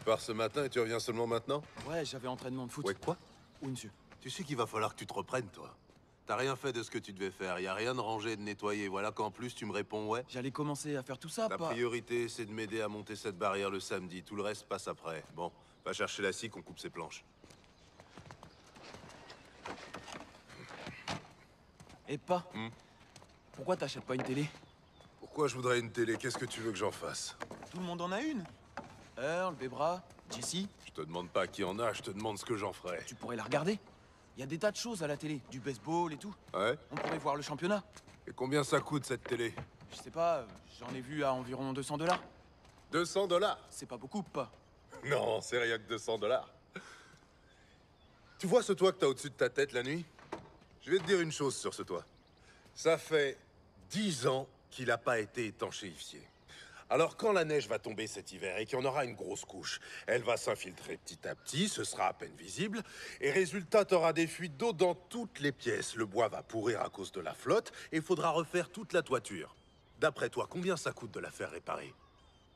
pars ce matin et tu reviens seulement maintenant? Ouais, j'avais entraînement de foot. Ouais, quoi? Oui, monsieur. Tu sais qu'il va falloir que tu te reprennes, toi. T'as rien fait de ce que tu devais faire, y a rien de rangé, de nettoyer. Voilà qu'en plus tu me réponds ouais. J'allais commencer à faire tout ça, La pas... priorité, c'est de m'aider à monter cette barrière le samedi. Tout le reste passe après. Bon, va chercher la scie qu'on coupe ses planches. Et pas. Pourquoi t'achètes pas une télé? Pourquoi je voudrais une télé? Qu'est-ce que tu veux que j'en fasse? Tout le monde en a une. Earl, Bebra, Jessie. Je te demande pas qui en a, je te demande ce que j'en ferais. Tu pourrais la regarder. Il y a des tas de choses à la télé, du baseball et tout. Ouais? On pourrait voir le championnat. Et combien ça coûte cette télé? Je sais pas, j'en ai vu à environ 200 $. 200 $? C'est pas beaucoup, pas. Non, c'est rien que 200 $. Tu vois ce toit que t'as au-dessus de ta tête la nuit? Je vais te dire une chose sur ce toit. Ça fait 10 ans qu'il n'a pas été étanchéifié. Alors quand la neige va tomber cet hiver et qu'il y en aura une grosse couche, elle va s'infiltrer petit à petit, ce sera à peine visible, et résultat, t'auras des fuites d'eau dans toutes les pièces. Le bois va pourrir à cause de la flotte, et il faudra refaire toute la toiture. D'après toi, combien ça coûte de la faire réparer?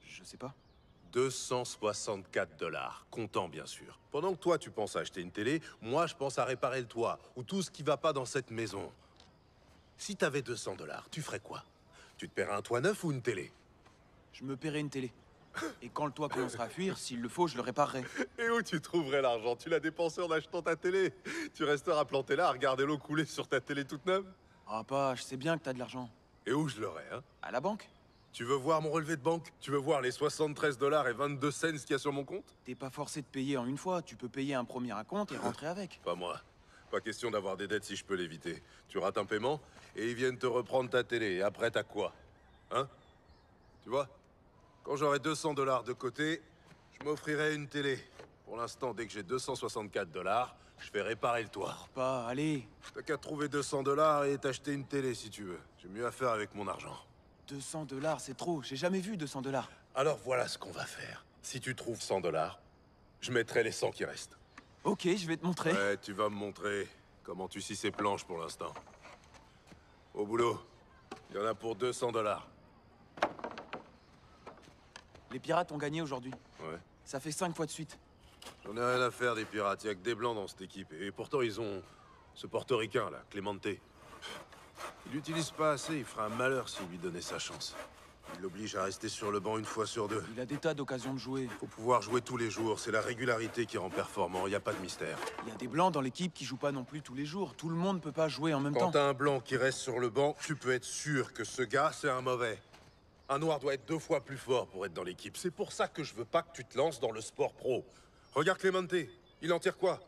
Je sais pas. 264 $, comptant bien sûr. Pendant que toi tu penses à acheter une télé, moi je pense à réparer le toit, ou tout ce qui va pas dans cette maison. Si t'avais 200 $, tu ferais quoi? Tu te paierais un toit neuf ou une télé? Je me paierai une télé. Et quand le toit commencera à fuir, s'il le faut, je le réparerai. Et où tu trouverais l'argent? Tu l'as dépensé en achetant ta télé. Tu resteras planté là à regarder l'eau couler sur ta télé toute neuve? Ah, pas, je sais bien que t'as de l'argent. Et où je l'aurais, hein? À la banque? Tu veux voir mon relevé de banque? Tu veux voir les 73 $ et 22 cents qu'il y a sur mon compte? T'es pas forcé de payer en une fois, tu peux payer un premier acompte et rentrer avec. Pas moi. Pas question d'avoir des dettes si je peux l'éviter. Tu rates un paiement, et ils viennent te reprendre ta télé. Et après, t'as quoi? Hein? Tu vois? Quand j'aurai 200 $ de côté, je m'offrirai une télé. Pour l'instant, dès que j'ai 264 $, je fais réparer le toit. Pas, allez. T'as qu'à trouver 200 $ et t'acheter une télé si tu veux. J'ai mieux à faire avec mon argent. 200 $, c'est trop. J'ai jamais vu 200 $. Alors voilà ce qu'on va faire. Si tu trouves 100 $, je mettrai les 100 qui restent. Ok, je vais te montrer. Ouais, tu vas me montrer comment tu scies ces planches pour l'instant. Au boulot. Il y en a pour 200 $. Les pirates ont gagné aujourd'hui. Ouais. Ça fait 5 fois de suite. J'en ai rien à faire des pirates. Il y a que des blancs dans cette équipe. Et pourtant, ils ont ce portoricain, là, Clemente. Il l'utilise pas assez. Il ferait un malheur s'il lui donnait sa chance. Il l'oblige à rester sur le banc une fois sur deux. Il a des tas d'occasions de jouer. Faut pouvoir jouer tous les jours. C'est la régularité qui rend performant. Il n'y a pas de mystère. Il y a des blancs dans l'équipe qui jouent pas non plus tous les jours. Tout le monde peut pas jouer en même Quand temps. t'as un blanc qui reste sur le banc, tu peux être sûr que ce gars, c'est un mauvais. Un noir doit être 2 fois plus fort pour être dans l'équipe. C'est pour ça que je veux pas que tu te lances dans le sport pro. Regarde Clemente. Il en tire quoi?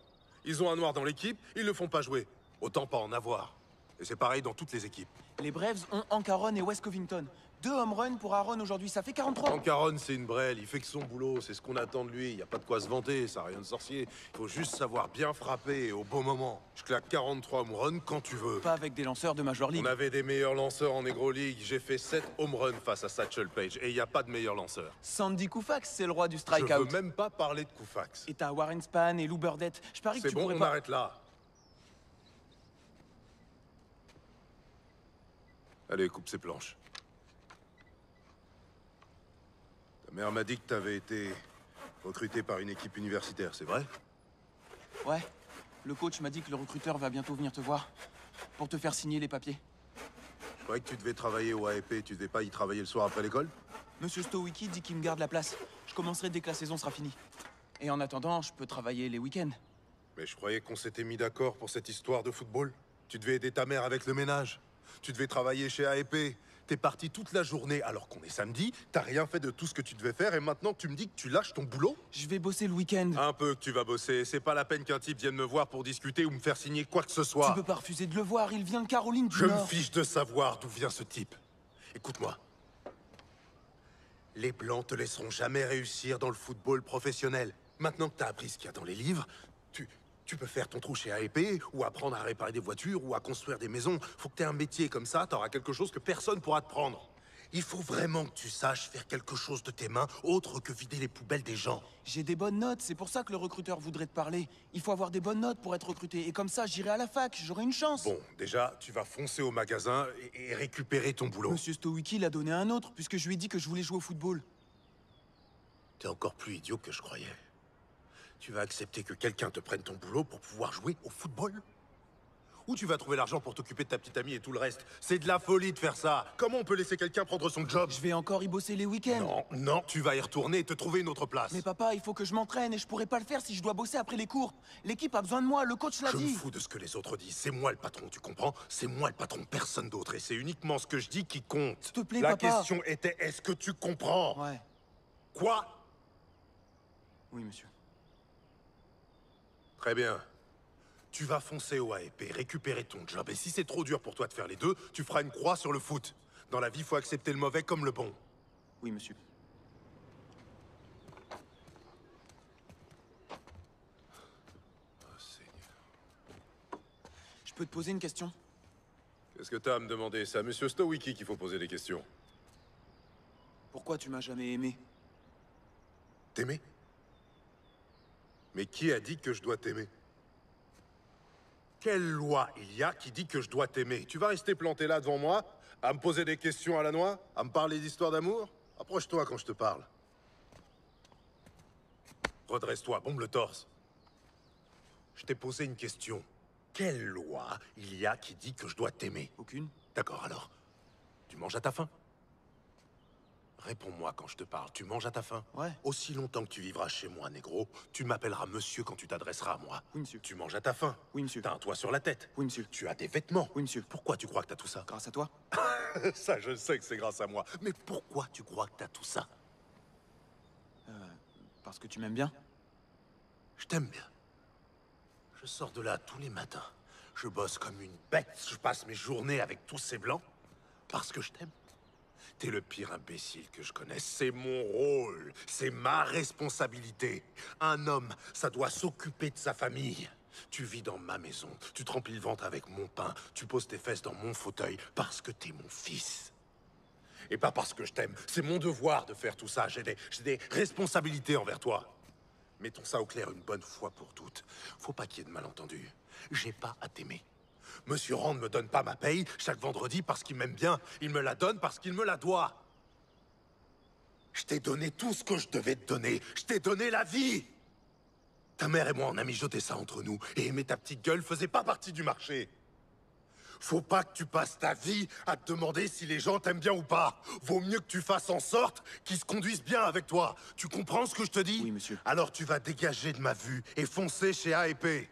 Ils ont un noir dans l'équipe, ils le font pas jouer. Autant pas en avoir. Et c'est pareil dans toutes les équipes. Les Braves ont Hank Aaron et Wes Covington. 2 home runs pour Aaron aujourd'hui, ça fait 43. Hank Aaron, c'est une brêle, il fait que son boulot, c'est ce qu'on attend de lui. Il y a pas de quoi se vanter, ça a rien de sorcier. Il faut juste savoir bien frapper au bon moment. Je claque 43 home runs quand tu veux. Pas avec des lanceurs de Major League. On avait des meilleurs lanceurs en Negro League. J'ai fait 7 home runs face à Satchel Paige. Et il n'y a pas de meilleur lanceur. Sandy Koufax, c'est le roi du Je strikeout. veux même pas parler de Koufax. Et t'as Warren Spahn et Lou Burdette. Je parie que C'est tu bon, pourrais on pas... arrête là. Allez, coupe ces planches. Ta mère m'a dit que t'avais été recruté par une équipe universitaire, c'est vrai? Ouais. Le coach m'a dit que le recruteur va bientôt venir te voir. Pour te faire signer les papiers. Je croyais que tu devais travailler au AEP, tu devais pas y travailler le soir après l'école? Monsieur Stowicki dit qu'il me garde la place. Je commencerai dès que la saison sera finie. Et en attendant, je peux travailler les week-ends. Mais je croyais qu'on s'était mis d'accord pour cette histoire de football. Tu devais aider ta mère avec le ménage. Tu devais travailler chez AEP. T'es parti toute la journée alors qu'on est samedi. T'as rien fait de tout ce que tu devais faire et maintenant tu me dis que tu lâches ton boulot? Je vais bosser le week-end. Un peu que tu vas bosser. C'est pas la peine qu'un type vienne me voir pour discuter ou me faire signer quoi que ce Tu soit. peux pas refuser de le voir, il vient de Caroline du Je me Nord. fiche de savoir d'où vient ce type. Écoute-moi. Les Blancs te laisseront jamais réussir dans le football professionnel. Maintenant que t'as appris ce qu'il y a dans les livres, tu peux faire ton trou chez AEP, ou apprendre à réparer des voitures, ou à construire des maisons. Faut que t'aies un métier comme ça, t'auras quelque chose que personne pourra te prendre. Il faut vraiment que tu saches faire quelque chose de tes mains, autre que vider les poubelles des gens. J'ai des bonnes notes, c'est pour ça que le recruteur voudrait te parler. Il faut avoir des bonnes notes pour être recruté, et comme ça, j'irai à la fac, j'aurai une chance. Bon, déjà, tu vas foncer au magasin et récupérer ton boulot. Monsieur Stowicki l'a donné à un autre, puisque je lui ai dit que je voulais jouer au football. T'es encore plus idiot que je croyais. Tu vas accepter que quelqu'un te prenne ton boulot pour pouvoir jouer au football? Où tu vas trouver l'argent pour t'occuper de ta petite amie et tout le reste? C'est de la folie de faire ça. Comment on peut laisser quelqu'un prendre son job? Je vais encore y bosser les week-ends. Non, non, tu vas y retourner et te trouver une autre place. Mais papa, il faut que je m'entraîne et je pourrais pas le faire si je dois bosser après les cours. L'équipe a besoin de moi, le coach l'a Je me dit. fous de ce que les autres disent. C'est moi le patron, tu comprends? C'est moi le patron, personne d'autre. Et c'est uniquement ce que je dis qui compte. S'il te plaît, La papa. question était, est-ce que tu comprends? Ouais. Quoi? Oui, monsieur. Très bien. Tu vas foncer au AEP, récupérer ton job. Et si c'est trop dur pour toi de faire les deux, tu feras une croix sur le foot. Dans la vie, il faut accepter le mauvais comme le bon. Oui, monsieur. Oh, Seigneur. Je peux te poser une question? Qu'est-ce que t'as à me demander? C'est à Monsieur Stowicki qu'il faut poser des questions. Pourquoi tu m'as jamais aimé? T'aimer? Mais qui a dit que je dois t'aimer? Quelle loi il y a qui dit que je dois t'aimer? Tu vas rester planté là devant moi, à me poser des questions à la noix, à me parler d'histoires d'amour? Approche-toi quand je te parle. Redresse-toi, bombe le torse. Je t'ai posé une question. Quelle loi il y a qui dit que je dois t'aimer? Aucune. D'accord, alors. Tu manges à ta faim? Réponds-moi quand je te parle. Tu manges à ta faim? Ouais. Aussi longtemps que tu vivras chez moi, négro, tu m'appelleras monsieur quand tu t'adresseras à moi. Oui, monsieur. Tu manges à ta faim? Oui, monsieur. T'as un toit sur la tête? Oui, monsieur. Tu as des vêtements? Oui, monsieur. Pourquoi tu crois que t'as tout ça? Grâce à toi? Ça, je sais que c'est grâce à moi. Mais pourquoi tu crois que t'as tout ça? Parce que tu m'aimes bien? Je t'aime bien. Je sors de là tous les matins. Je bosse comme une bête. Je passe mes journées avec tous ces blancs. Parce que je t'aime. T'es le pire imbécile que je connaisse. C'est mon rôle. C'est ma responsabilité. Un homme, ça doit s'occuper de sa famille. Tu vis dans ma maison. Tu te remplis le ventre avec mon pain. Tu poses tes fesses dans mon fauteuil parce que t'es mon fils. Et pas parce que je t'aime. C'est mon devoir de faire tout ça. J'ai des responsabilités envers toi. Mettons ça au clair une bonne fois pour toutes. Faut pas qu'il y ait de malentendus. J'ai pas à t'aimer. Monsieur Rand ne me donne pas ma paye chaque vendredi parce qu'il m'aime bien. Il me la donne parce qu'il me la doit. Je t'ai donné tout ce que je devais te donner. Je t'ai donné la vie. Ta mère et moi, on a mijoté ça entre nous. Et aimer ta petite gueule faisait pas partie du marché. Faut pas que tu passes ta vie à te demander si les gens t'aiment bien ou pas. Vaut mieux que tu fasses en sorte qu'ils se conduisent bien avec toi. Tu comprends ce que je te dis? Oui, monsieur. Alors tu vas dégager de ma vue et foncer chez AEP.